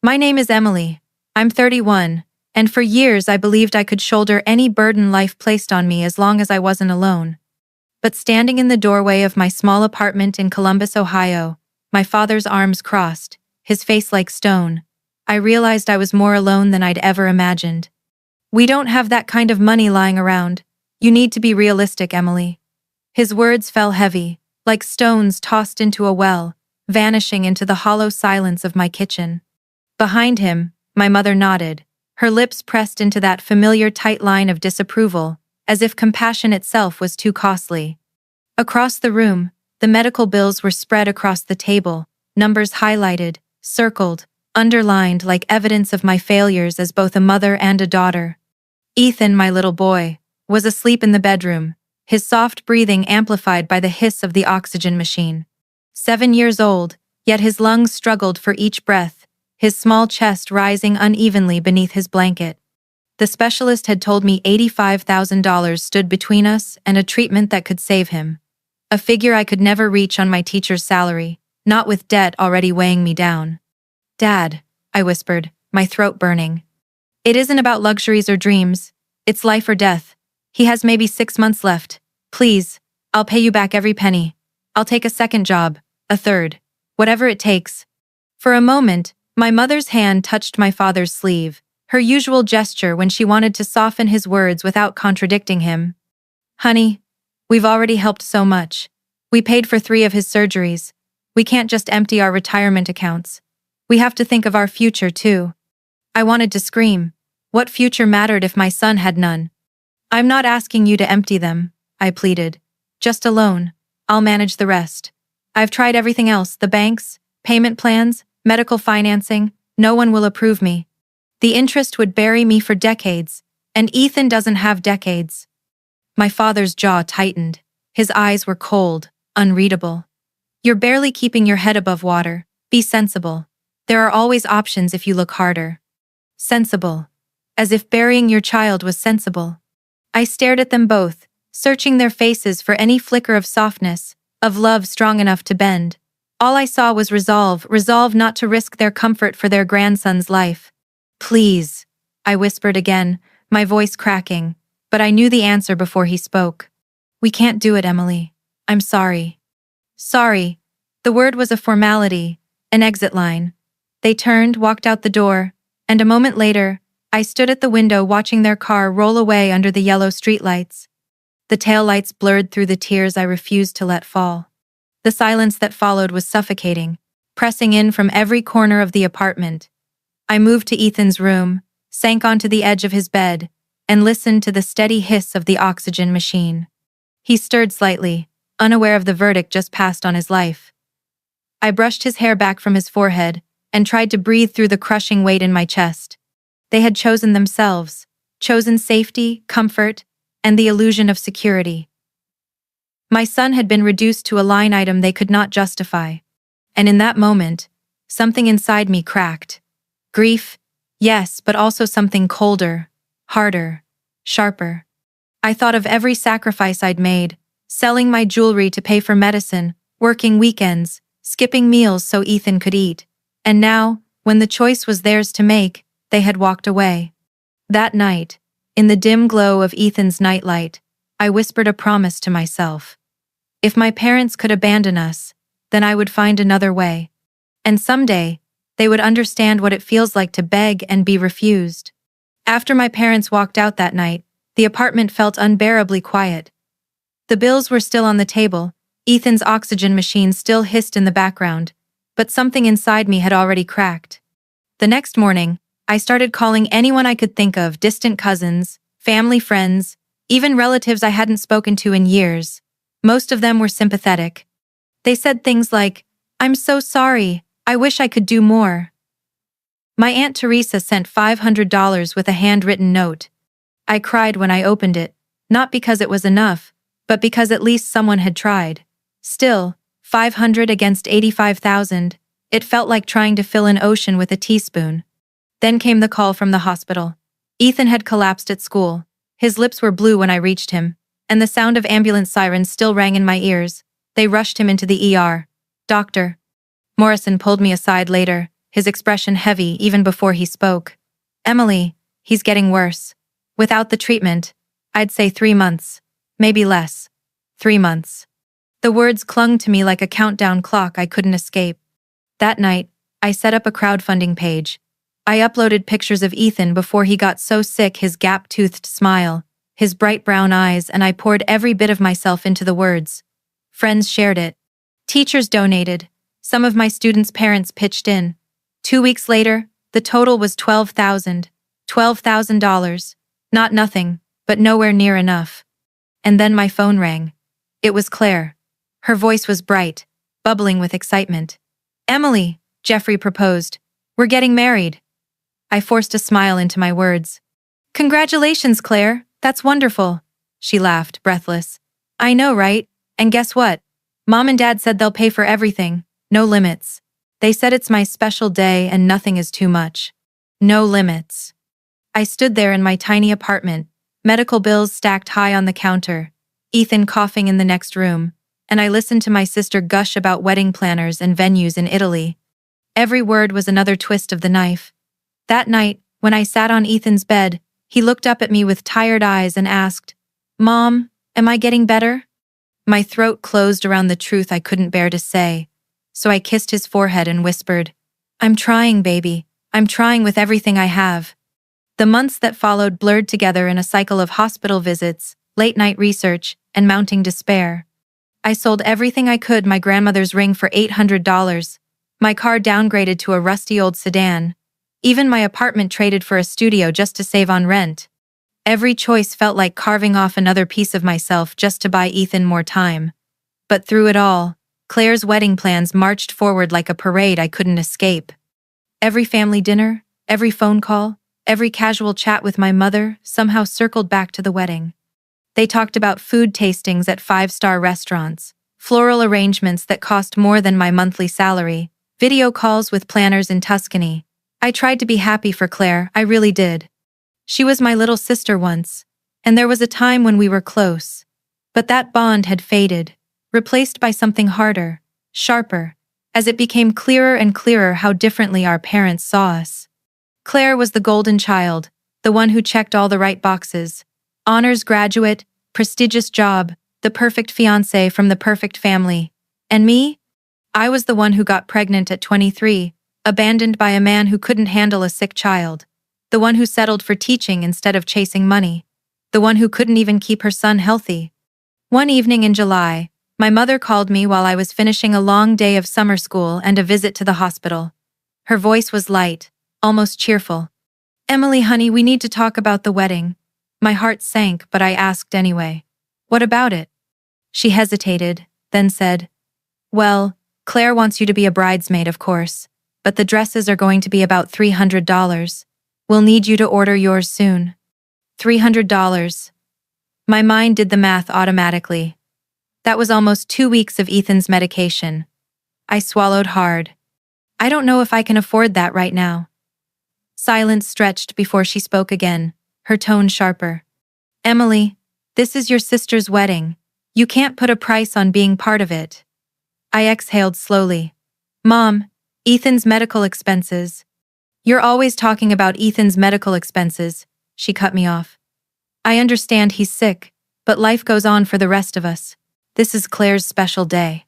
My name is Emily. I'm 31, and for years I believed I could shoulder any burden life placed on me as long as I wasn't alone. But standing in the doorway of my small apartment in Columbus, Ohio, my father's arms crossed, his face like stone, I realized I was more alone than I'd ever imagined. "We don't have that kind of money lying around. You need to be realistic, Emily." His words fell heavy, like stones tossed into a well, vanishing into the hollow silence of my kitchen. Behind him, my mother nodded, her lips pressed into that familiar tight line of disapproval, as if compassion itself was too costly. Across the room, the medical bills were spread across the table, numbers highlighted, circled, underlined like evidence of my failures as both a mother and a daughter. Ethan, my little boy, was asleep in the bedroom, his soft breathing amplified by the hiss of the oxygen machine. 7 years old, yet his lungs struggled for each breath, his small chest rising unevenly beneath his blanket. The specialist had told me $85,000 stood between us and a treatment that could save him. A figure I could never reach on my teacher's salary, not with debt already weighing me down. "Dad," I whispered, my throat burning. "It isn't about luxuries or dreams. It's life or death. He has maybe 6 months left. Please, I'll pay you back every penny. I'll take a second job, a third, whatever it takes." For a moment, my mother's hand touched my father's sleeve, her usual gesture when she wanted to soften his words without contradicting him. "Honey, we've already helped so much. We paid for 3 of his surgeries. We can't just empty our retirement accounts. We have to think of our future, too." I wanted to scream. What future mattered if my son had none? "I'm not asking you to empty them," I pleaded. "Just a loan. I'll manage the rest. I've tried everything else, the banks, payment plans, medical financing. No one will approve me. The interest would bury me for decades, and Ethan doesn't have decades." My father's jaw tightened. His eyes were cold, unreadable. "You're barely keeping your head above water. Be sensible. There are always options if you look harder." Sensible. As if burying your child was sensible. I stared at them both, searching their faces for any flicker of softness, of love strong enough to bend. All I saw was resolve not to risk their comfort for their grandson's life. "Please," I whispered again, my voice cracking, but I knew the answer before he spoke. "We can't do it, Emily. I'm sorry." Sorry. The word was a formality, an exit line. They turned, walked out the door, and a moment later, I stood at the window watching their car roll away under the yellow streetlights. The taillights blurred through the tears I refused to let fall. The silence that followed was suffocating, pressing in from every corner of the apartment. I moved to Ethan's room, sank onto the edge of his bed, and listened to the steady hiss of the oxygen machine. He stirred slightly, unaware of the verdict just passed on his life. I brushed his hair back from his forehead and tried to breathe through the crushing weight in my chest. They had chosen themselves, chosen safety, comfort, and the illusion of security. My son had been reduced to a line item they could not justify. And in that moment, something inside me cracked. Grief, yes, but also something colder, harder, sharper. I thought of every sacrifice I'd made, selling my jewelry to pay for medicine, working weekends, skipping meals so Ethan could eat. And now, when the choice was theirs to make, they had walked away. That night, in the dim glow of Ethan's nightlight, I whispered a promise to myself. If my parents could abandon us, then I would find another way. And someday, they would understand what it feels like to beg and be refused. After my parents walked out that night, the apartment felt unbearably quiet. The bills were still on the table, Ethan's oxygen machine still hissed in the background, but something inside me had already cracked. The next morning, I started calling anyone I could think of, distant cousins, family friends, even relatives I hadn't spoken to in years. Most of them were sympathetic. They said things like, "I'm so sorry, I wish I could do more." My Aunt Teresa sent $500 with a handwritten note. I cried when I opened it, not because it was enough, but because at least someone had tried. Still, 500 against 85,000, it felt like trying to fill an ocean with a teaspoon. Then came the call from the hospital. Ethan had collapsed at school. His lips were blue when I reached him, and the sound of ambulance sirens still rang in my ears. They rushed him into the ER. "Doctor." Morrison pulled me aside later, his expression heavy even before he spoke. "Emily, he's getting worse. Without the treatment, I'd say 3 months. Maybe less. 3 months." The words clung to me like a countdown clock I couldn't escape. That night, I set up a crowdfunding page. I uploaded pictures of Ethan before he got so sick, his gap-toothed smile, his bright brown eyes, and I poured every bit of myself into the words. Friends shared it. Teachers donated. Some of my students' parents pitched in. 2 weeks later, the total was $12,000. Not nothing, but nowhere near enough. And then my phone rang. It was Claire. Her voice was bright, bubbling with excitement. "Emily," Jeffrey proposed. "We're getting married." I forced a smile into my words. "Congratulations, Claire. That's wonderful." She laughed, breathless. "I know, right? And guess what? Mom and Dad said they'll pay for everything. No limits. They said it's my special day and nothing is too much. No limits." I stood there in my tiny apartment, medical bills stacked high on the counter, Ethan coughing in the next room, and I listened to my sister gush about wedding planners and venues in Italy. Every word was another twist of the knife. That night, when I sat on Ethan's bed, he looked up at me with tired eyes and asked, "Mom, am I getting better?" My throat closed around the truth I couldn't bear to say, so I kissed his forehead and whispered, "I'm trying, baby. I'm trying with everything I have." The months that followed blurred together in a cycle of hospital visits, late-night research, and mounting despair. I sold everything I could: my grandmother's ring for $800, my car downgraded to a rusty old sedan, even my apartment traded for a studio just to save on rent. Every choice felt like carving off another piece of myself just to buy Ethan more time. But through it all, Claire's wedding plans marched forward like a parade I couldn't escape. Every family dinner, every phone call, every casual chat with my mother somehow circled back to the wedding. They talked about food tastings at 5-star restaurants, floral arrangements that cost more than my monthly salary, video calls with planners in Tuscany. I tried to be happy for Claire, I really did. She was my little sister once, and there was a time when we were close. But that bond had faded, replaced by something harder, sharper, as it became clearer and clearer how differently our parents saw us. Claire was the golden child, the one who checked all the right boxes. Honors graduate, prestigious job, the perfect fiancé from the perfect family. And me? I was the one who got pregnant at 23, abandoned by a man who couldn't handle a sick child. The one who settled for teaching instead of chasing money. The one who couldn't even keep her son healthy. One evening in July, my mother called me while I was finishing a long day of summer school and a visit to the hospital. Her voice was light, almost cheerful. "Emily, honey, we need to talk about the wedding." My heart sank, but I asked anyway. "What about it?" She hesitated, then said, "Well, Claire wants you to be a bridesmaid, of course, but the dresses are going to be about $300. We'll need you to order yours soon." $300. My mind did the math automatically. That was almost 2 weeks of Ethan's medication. I swallowed hard. "I don't know if I can afford that right now." Silence stretched before she spoke again, her tone sharper. "Emily, this is your sister's wedding. You can't put a price on being part of it." I exhaled slowly. "Mom, Ethan's medical expenses." "You're always talking about Ethan's medical expenses," she cut me off. "I understand he's sick, but life goes on for the rest of us. This is Claire's special day."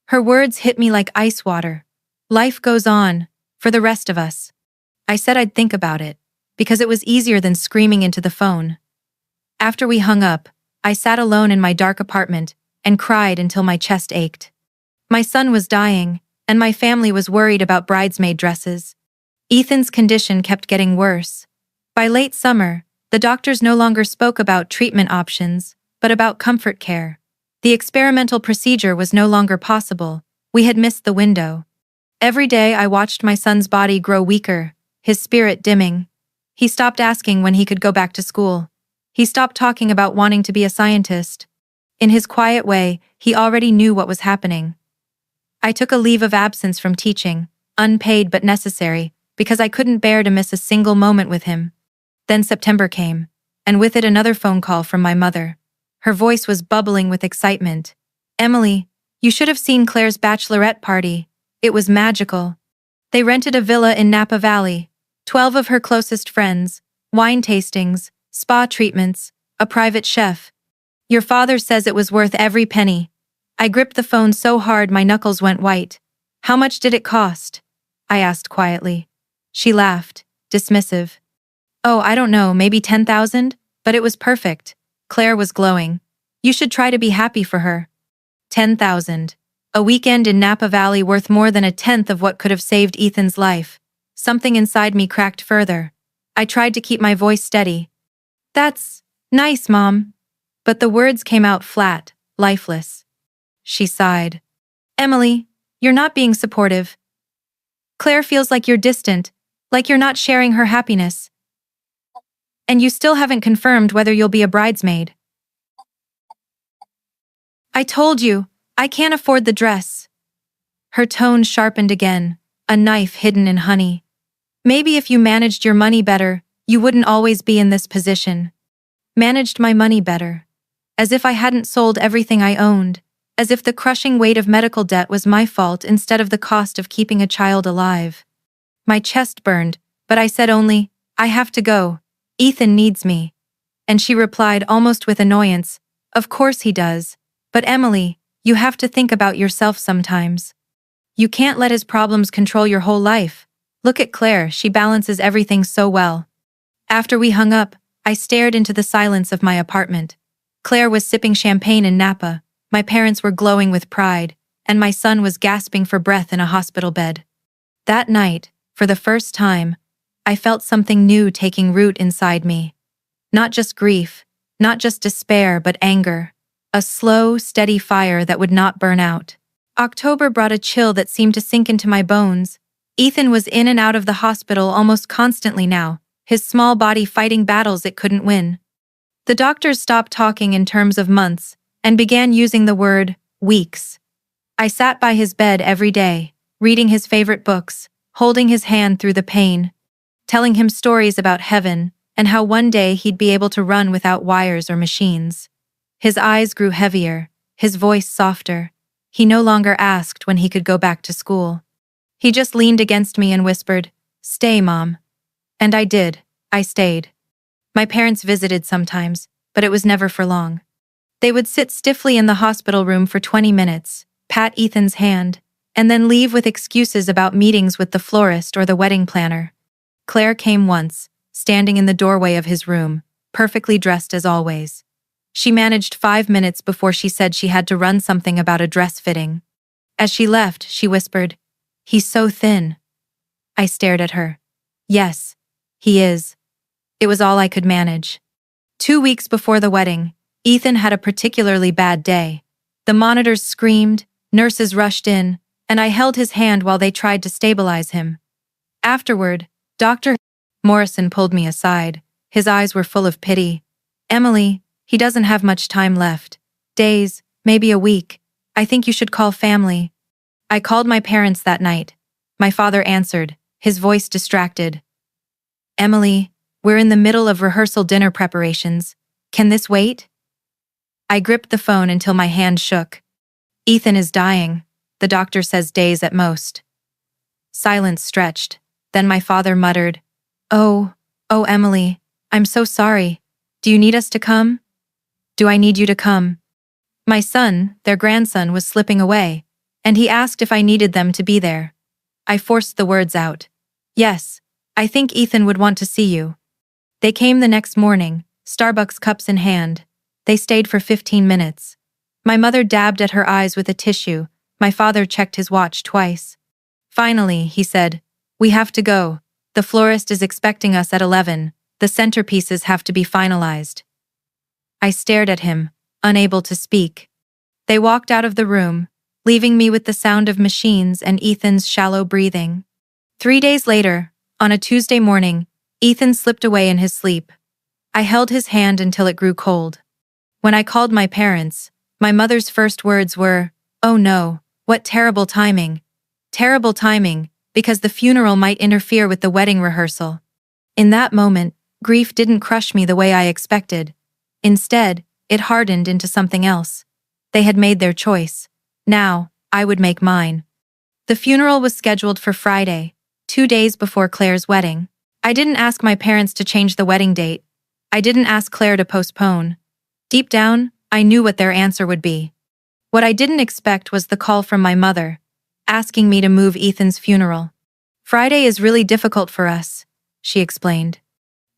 Her words hit me like ice water. Life goes on, for the rest of us. I said I'd think about it, because it was easier than screaming into the phone. After we hung up, I sat alone in my dark apartment and cried until my chest ached. My son was dying, and my family was worried about bridesmaid dresses. Ethan's condition kept getting worse. By late summer, the doctors no longer spoke about treatment options, but about comfort care. The experimental procedure was no longer possible. We had missed the window. Every day I watched my son's body grow weaker, his spirit dimming. He stopped asking when he could go back to school. He stopped talking about wanting to be a scientist. In his quiet way, he already knew what was happening. I took a leave of absence from teaching, unpaid but necessary, because I couldn't bear to miss a single moment with him. Then September came, and with it another phone call from my mother. Her voice was bubbling with excitement. "Emily, you should have seen Claire's bachelorette party. It was magical." They rented a villa in Napa Valley, 12 of her closest friends, wine tastings, spa treatments, a private chef. Your father says it was worth every penny. I gripped the phone so hard my knuckles went white. How much did it cost? I asked quietly. She laughed, dismissive. Oh, I don't know, maybe 10,000? But it was perfect. Claire was glowing. You should try to be happy for her. 10,000. A weekend in Napa Valley worth more than a tenth of what could have saved Ethan's life. Something inside me cracked further. I tried to keep my voice steady. That's nice, Mom. But the words came out flat, lifeless. She sighed. Emily, you're not being supportive. Claire feels like you're distant, like you're not sharing her happiness. And you still haven't confirmed whether you'll be a bridesmaid. I told you, I can't afford the dress. Her tone sharpened again, a knife hidden in honey. Maybe if you managed your money better, you wouldn't always be in this position. Managed my money better. As if I hadn't sold everything I owned. As if the crushing weight of medical debt was my fault instead of the cost of keeping a child alive. My chest burned, but I said only, I have to go. Ethan needs me. And she replied almost with annoyance, of course he does. But Emily, you have to think about yourself sometimes. You can't let his problems control your whole life. Look at Claire, she balances everything so well. After we hung up, I stared into the silence of my apartment. Claire was sipping champagne in Napa, my parents were glowing with pride, and my son was gasping for breath in a hospital bed. That night, for the first time, I felt something new taking root inside me. Not just grief, not just despair, but anger. A slow, steady fire that would not burn out. October brought a chill that seemed to sink into my bones. Ethan was in and out of the hospital almost constantly now, his small body fighting battles it couldn't win. The doctors stopped talking in terms of months and began using the word weeks. I sat by his bed every day, reading his favorite books, holding his hand through the pain, telling him stories about heaven and how one day he'd be able to run without wires or machines. His eyes grew heavier, his voice softer. He no longer asked when he could go back to school. He just leaned against me and whispered, "Stay, Mom." And I did. I stayed. My parents visited sometimes, but it was never for long. They would sit stiffly in the hospital room for 20 minutes, pat Ethan's hand, and then leave with excuses about meetings with the florist or the wedding planner. Claire came once, standing in the doorway of his room, perfectly dressed as always. She managed 5 minutes before she said she had to run something about a dress fitting. As she left, she whispered, "He's so thin." I stared at her. Yes, he is. It was all I could manage. 2 weeks before the wedding, Ethan had a particularly bad day. The monitors screamed, nurses rushed in, and I held his hand while they tried to stabilize him. Afterward, Dr. Morrison pulled me aside. His eyes were full of pity. "Emily, he doesn't have much time left. Days, maybe a week. I think you should call family." I called my parents that night. My father answered, his voice distracted. "Emily, we're in the middle of rehearsal dinner preparations. Can this wait?" I gripped the phone until my hand shook. "Ethan is dying. The doctor says days at most." Silence stretched. Then my father muttered, Oh, Emily, I'm so sorry. Do you need us to come?" "Do I need you to come?" My son, their grandson, was slipping away, and he asked if I needed them to be there. I forced the words out. "Yes, I think Ethan would want to see you." They came the next morning, Starbucks cups in hand. They stayed for 15 minutes. My mother dabbed at her eyes with a tissue. My father checked his watch twice. Finally, he said, "We have to go. The florist is expecting us at 11. The centerpieces have to be finalized." I stared at him, unable to speak. They walked out of the room, leaving me with the sound of machines and Ethan's shallow breathing. 3 days later, on a Tuesday morning, Ethan slipped away in his sleep. I held his hand until it grew cold. When I called my parents, my mother's first words were, "Oh no, what terrible timing." Terrible timing, because the funeral might interfere with the wedding rehearsal. In that moment, grief didn't crush me the way I expected. Instead, it hardened into something else. They had made their choice. Now, I would make mine. The funeral was scheduled for Friday, 2 days before Claire's wedding. I didn't ask my parents to change the wedding date. I didn't ask Claire to postpone. Deep down, I knew what their answer would be. What I didn't expect was the call from my mother, asking me to move Ethan's funeral. "Friday is really difficult for us," she explained.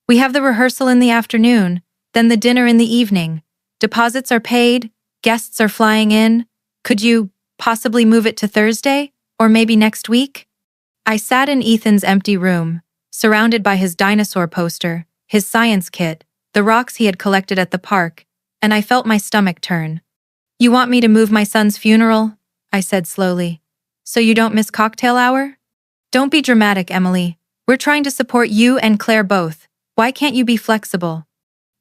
"We have the rehearsal in the afternoon, then the dinner in the evening. Deposits are paid, guests are flying in. Could you possibly move it to Thursday, or maybe next week?" I sat in Ethan's empty room, surrounded by his dinosaur poster, his science kit, the rocks he had collected at the park, and I felt my stomach turn. "You want me to move my son's funeral?" I said slowly. "So you don't miss cocktail hour?" "Don't be dramatic, Emily. We're trying to support you and Claire both. Why can't you be flexible?"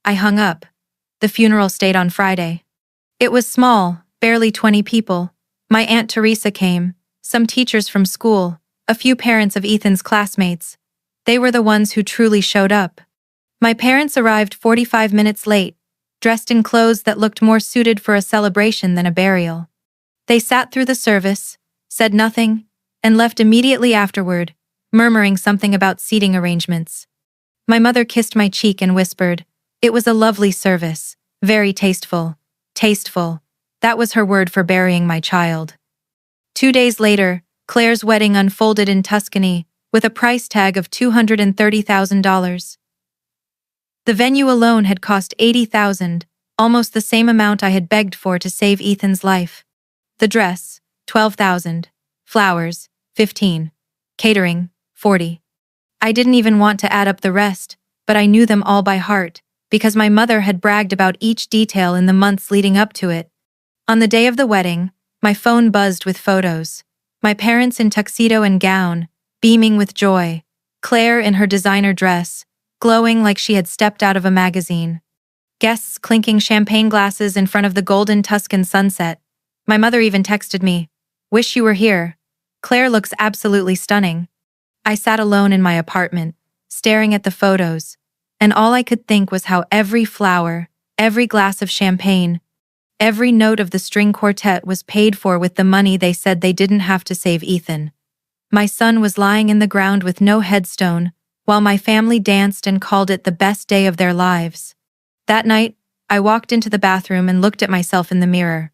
I hung up. The funeral stayed on Friday. It was small, barely 20 people. My Aunt Teresa came, some teachers from school, a few parents of Ethan's classmates. They were the ones who truly showed up. My parents arrived 45 minutes late, dressed in clothes that looked more suited for a celebration than a burial. They sat through the service, said nothing, and left immediately afterward, murmuring something about seating arrangements. My mother kissed my cheek and whispered, "It was a lovely service, very tasteful." Tasteful. That was her word for burying my child. 2 days later, Claire's wedding unfolded in Tuscany, with a price tag of $230,000. The venue alone had cost $80,000, almost the same amount I had begged for to save Ethan's life. The dress, $12,000. Flowers, $15,000. Catering, $40,000. I didn't even want to add up the rest, but I knew them all by heart, because my mother had bragged about each detail in the months leading up to it. On the day of the wedding, my phone buzzed with photos. My parents in tuxedo and gown, beaming with joy. Claire in her designer dress, glowing like she had stepped out of a magazine. Guests clinking champagne glasses in front of the golden Tuscan sunset. My mother even texted me, "Wish you were here. Claire looks absolutely stunning." I sat alone in my apartment, staring at the photos, and all I could think was how every flower, every glass of champagne, every note of the string quartet was paid for with the money they said they didn't have to save Ethan. My son was lying in the ground with no headstone, while my family danced and called it the best day of their lives. That night, I walked into the bathroom and looked at myself in the mirror.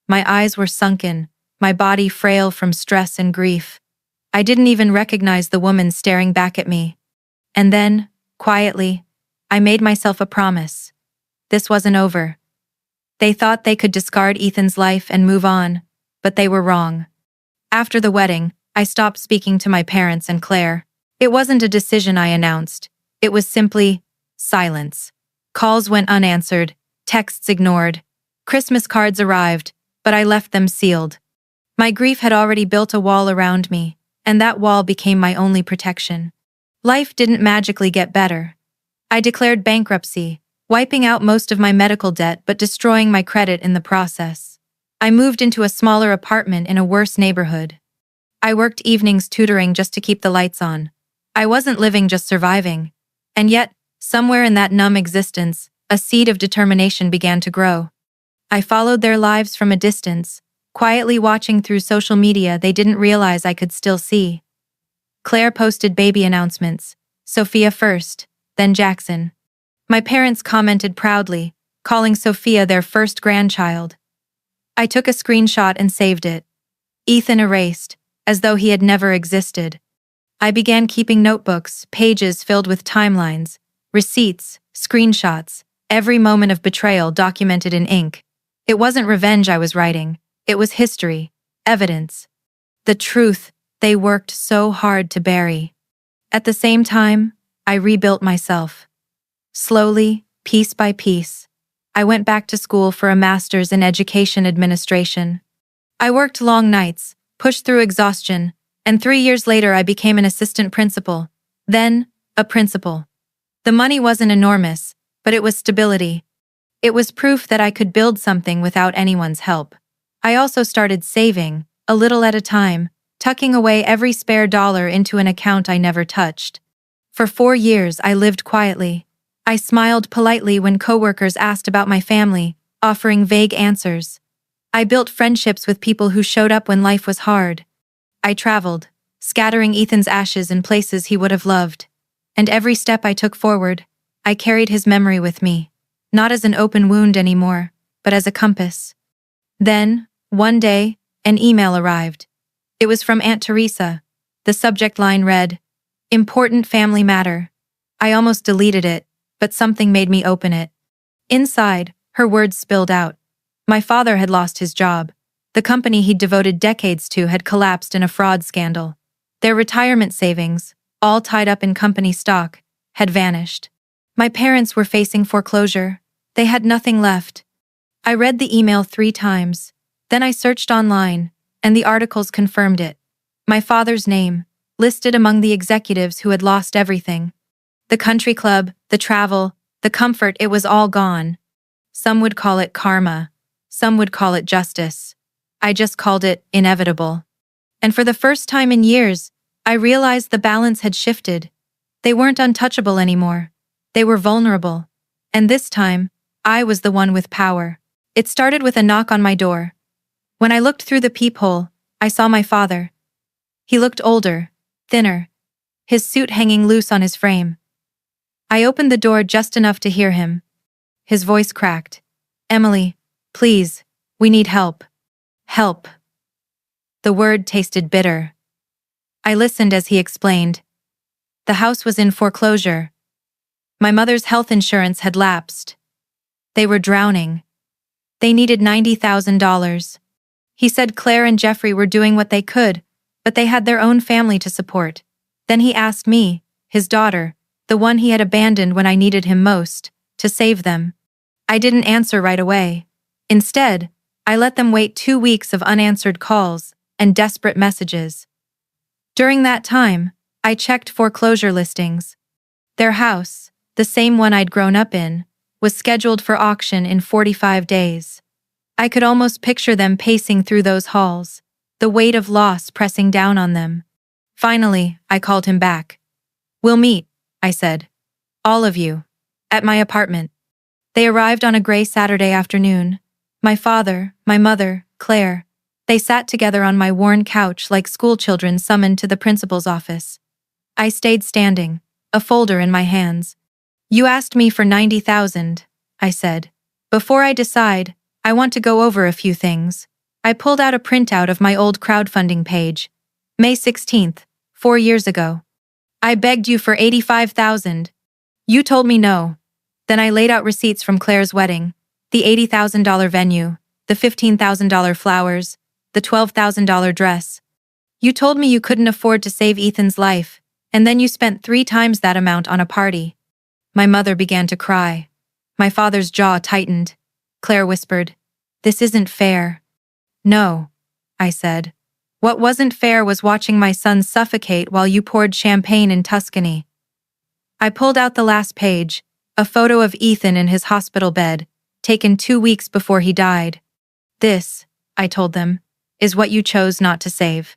My eyes were sunken, my body frail from stress and grief. I didn't even recognize the woman staring back at me. And then, quietly, I made myself a promise. This wasn't over. They thought they could discard Ethan's life and move on, but they were wrong. After the wedding, I stopped speaking to my parents and Claire. It wasn't a decision I announced. It was simply silence. Calls went unanswered, texts ignored. Christmas cards arrived, but I left them sealed. My grief had already built a wall around me, and that wall became my only protection. Life didn't magically get better. I declared bankruptcy, wiping out most of my medical debt but destroying my credit in the process. I moved into a smaller apartment in a worse neighborhood. I worked evenings tutoring just to keep the lights on. I wasn't living, just surviving. And yet, somewhere in that numb existence, a seed of determination began to grow. I followed their lives from a distance, quietly watching through social media they didn't realize I could still see. Claire posted baby announcements, Sophia first, then Jackson. My parents commented proudly, calling Sophia their first grandchild. I took a screenshot and saved it. Ethan erased, as though he had never existed. I began keeping notebooks, pages filled with timelines, receipts, screenshots, every moment of betrayal documented in ink. It wasn't revenge I was writing. It was history, evidence. The truth they worked so hard to bury. At the same time, I rebuilt myself. Slowly, piece by piece, I went back to school for a master's in education administration. I worked long nights, pushed through exhaustion, and 3 years later I became an assistant principal, then a principal. The money wasn't enormous, but it was stability. It was proof that I could build something without anyone's help. I also started saving, a little at a time, tucking away every spare dollar into an account I never touched. For 4 years I lived quietly. I smiled politely when coworkers asked about my family, offering vague answers. I built friendships with people who showed up when life was hard. I traveled, scattering Ethan's ashes in places he would have loved. And every step I took forward, I carried his memory with me, not as an open wound anymore, but as a compass. Then, one day, an email arrived. It was from Aunt Teresa. The subject line read, "Important family matter." I almost deleted it, but something made me open it. Inside, her words spilled out. My father had lost his job. The company he'd devoted decades to had collapsed in a fraud scandal. Their retirement savings, all tied up in company stock, had vanished. My parents were facing foreclosure. They had nothing left. I read the email 3 times. Then I searched online, and the articles confirmed it. My father's name, listed among the executives who had lost everything. The country club, the travel, the comfort, it was all gone. Some would call it karma. Some would call it justice. I just called it inevitable. And for the first time in years, I realized the balance had shifted. They weren't untouchable anymore. They were vulnerable. And this time, I was the one with power. It started with a knock on my door. When I looked through the peephole, I saw my father. He looked older, thinner, his suit hanging loose on his frame. I opened the door just enough to hear him. His voice cracked. "Emily, please, we need help. Help." The word tasted bitter. I listened as he explained. The house was in foreclosure. My mother's health insurance had lapsed. They were drowning. They needed $90,000. He said Claire and Jeffrey were doing what they could, but they had their own family to support. Then he asked me, his daughter, the one he had abandoned when I needed him most, to save them. I didn't answer right away. Instead, I let them wait 2 weeks of unanswered calls and desperate messages. During that time, I checked foreclosure listings. Their house, the same one I'd grown up in, was scheduled for auction in 45 days. I could almost picture them pacing through those halls, the weight of loss pressing down on them. Finally, I called him back. "We'll meet," I said. "All of you. At my apartment." They arrived on a gray Saturday afternoon. My father, my mother, Claire. They sat together on my worn couch like schoolchildren summoned to the principal's office. I stayed standing, a folder in my hands. "You asked me for 90,000, I said. "Before I decide, I want to go over a few things." I pulled out a printout of my old crowdfunding page. May 16th, 4 years ago. "I begged you for 85,000. You told me no." Then I laid out receipts from Claire's wedding, the $80,000 venue, the $15,000 flowers, the $12,000 dress. "You told me you couldn't afford to save Ethan's life, and then you spent 3 times that amount on a party." My mother began to cry. My father's jaw tightened. Claire whispered, "This isn't fair." "No," I said. "What wasn't fair was watching my son suffocate while you poured champagne in Tuscany." I pulled out the last page, a photo of Ethan in his hospital bed, taken 2 weeks before he died. "This," I told them, "is what you chose not to save."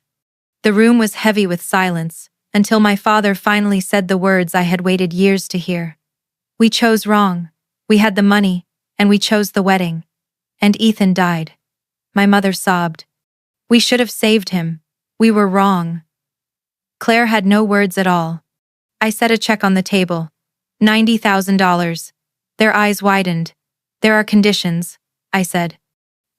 The room was heavy with silence, until my father finally said the words I had waited years to hear. "We chose wrong. We had the money, and we chose the wedding. And Ethan died." My mother sobbed. "We should have saved him. We were wrong." Claire had no words at all. I set a check on the table. $90,000. Their eyes widened. "There are conditions," I said.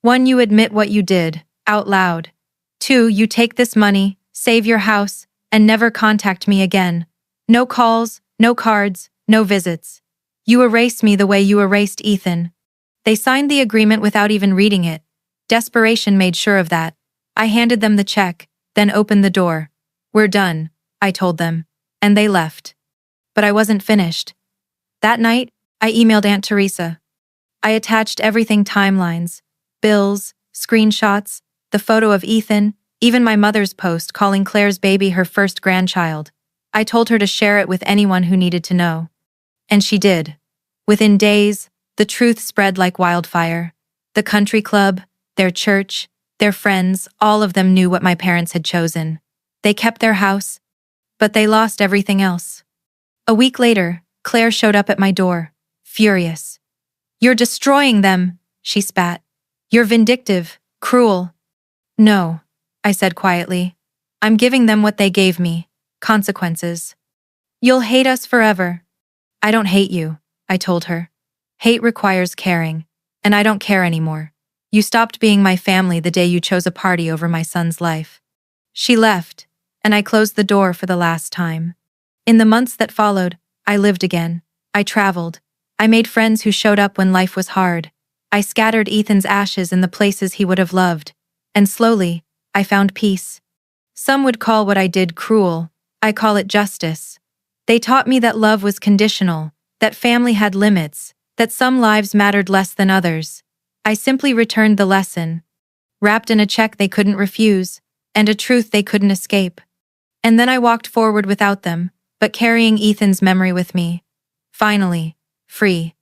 "1, you admit what you did, out loud. 2, you take this money, save your house, and never contact me again. No calls, no cards, no visits. You erase me the way you erased Ethan." They signed the agreement without even reading it. Desperation made sure of that. I handed them the check, then opened the door. "We're done," I told them, and they left. But I wasn't finished. That night, I emailed Aunt Teresa. I attached everything: timelines, bills, screenshots, the photo of Ethan, even my mother's post calling Claire's baby her first grandchild. I told her to share it with anyone who needed to know. And she did. Within days, the truth spread like wildfire. The country club, their church, their friends, all of them knew what my parents had chosen. They kept their house, but they lost everything else. A week later, Claire showed up at my door, furious. "You're destroying them," she spat. "You're vindictive, cruel." "No," I said quietly. I'm giving them what they gave me. Consequences. You'll hate us forever. I don't hate you, I told her. Hate requires caring, and I don't care anymore. You stopped being my family the day you chose a party over my son's life. She left, and I closed the door for the last time. In the months that followed, I lived again. I traveled. I made friends who showed up when life was hard. I scattered Ethan's ashes in the places he would have loved. And slowly, I found peace. Some would call what I did cruel. I call it justice. They taught me that love was conditional, that family had limits, that some lives mattered less than others. I simply returned the lesson, wrapped in a check they couldn't refuse, and a truth they couldn't escape. And then I walked forward without them, but carrying Ethan's memory with me. Finally, free.